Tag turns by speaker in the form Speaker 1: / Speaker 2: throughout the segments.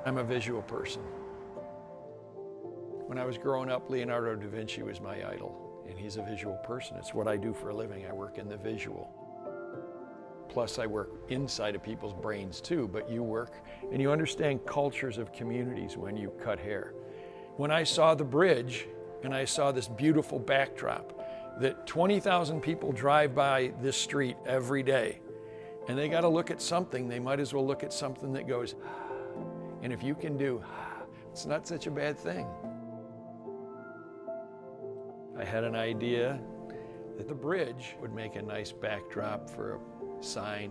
Speaker 1: I'm a visual person. When I was growing up, Leonardo da Vinci was my idol, and he's a visual person. It's what I do for a living. I work in the visual. Plus, I work inside of people's brains too, but you work and you understand cultures of communities when you cut hair. When I saw the bridge and I saw this beautiful backdrop, that 20,000 people drive by this street every day, and they got to look at something, they might as well look at something that goes, and if you can do, it's not such a bad thing. I had an idea that the bridge would make a nice backdrop for a sign.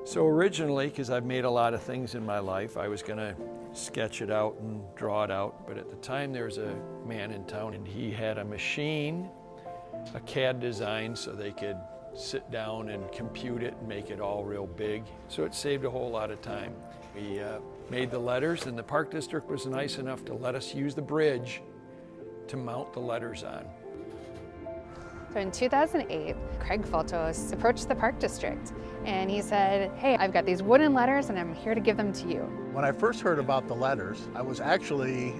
Speaker 1: So originally, because I've made a lot of things in my life, I was going to sketch it out and draw it out. But at the time, there was a man in town, and he had a machine, a CAD design, so they could sit down and compute it and make it all real big. So it saved a whole lot of time. We made the letters, and the Park District was nice enough to let us use the bridge to mount the letters on.
Speaker 2: So in 2008, Craig Fultos approached the Park District and he said, hey, I've got these wooden letters and I'm here to give them to you.
Speaker 3: When I first heard about the letters, I was actually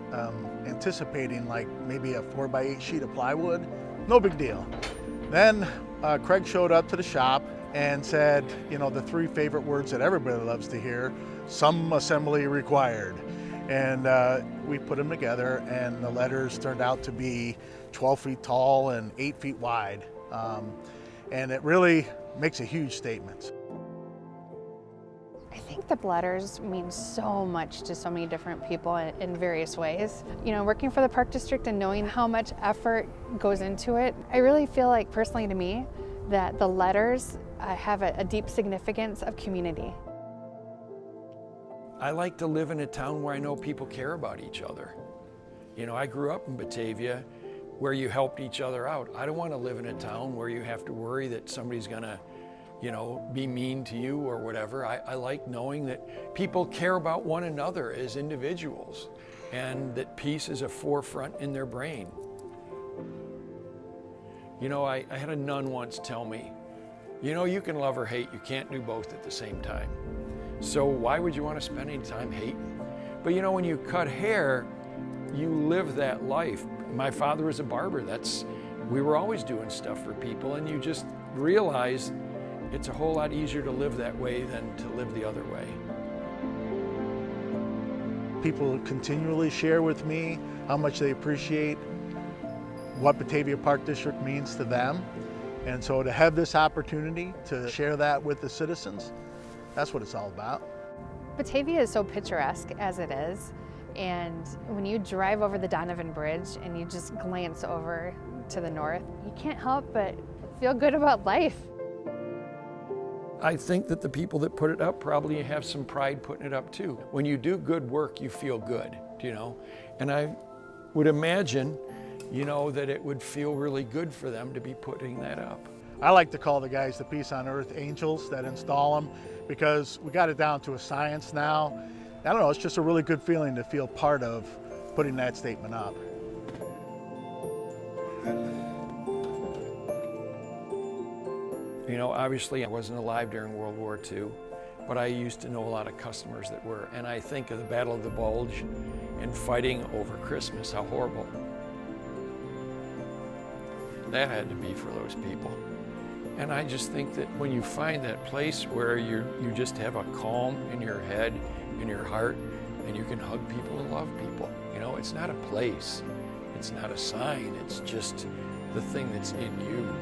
Speaker 3: anticipating like maybe a 4x8 sheet of plywood. No big deal. Then Craig showed up to the shop and said, you know, the three favorite words that everybody loves to hear, some assembly required. And we put them together, and the letters turned out to be 12 feet tall and 8 feet wide. And it really makes a huge statement.
Speaker 2: I think the letters mean so much to so many different people in various ways. You know, working for the Park District and knowing how much effort goes into it, I really feel like, personally to me, that the letters have a deep significance of community.
Speaker 1: I like to live in a town where I know people care about each other. You know, I grew up in Batavia where you helped each other out. I don't want to live in a town where you have to worry that somebody's gonna, you know, be mean to you or whatever. I like knowing that people care about one another as individuals and that peace is a forefront in their brain. You know, I had a nun once tell me, you know, you can love or hate, you can't do both at the same time. So why would you want to spend any time hating? But you know, when you cut hair, you live that life. My father was a barber. We were always doing stuff for people, and you just realize it's a whole lot easier to live that way than to live the other way.
Speaker 3: People continually share with me how much they appreciate what Batavia Park District means to them. And so to have this opportunity to share that with the citizens, that's what it's all about.
Speaker 2: Batavia is so picturesque as it is, and when you drive over the Donovan Bridge and you just glance over to the north, you can't help but feel good about life.
Speaker 1: I think that the people that put it up probably have some pride putting it up too. When you do good work, you feel good, you know? And I would imagine, you know, that it would feel really good for them to be putting that up.
Speaker 3: I like to call the guys the Peace on Earth angels that install them, because we got it down to a science now. I don't know, it's just a really good feeling to feel part of putting that statement up.
Speaker 1: You know, obviously I wasn't alive during World War II, but I used to know a lot of customers that were, and I think of the Battle of the Bulge and fighting over Christmas, how horrible that had to be for those people. And I just think that when you find that place where you just have a calm in your head, in your heart, and you can hug people and love people. You know, it's not a place, it's not a sign, it's just the thing that's in you.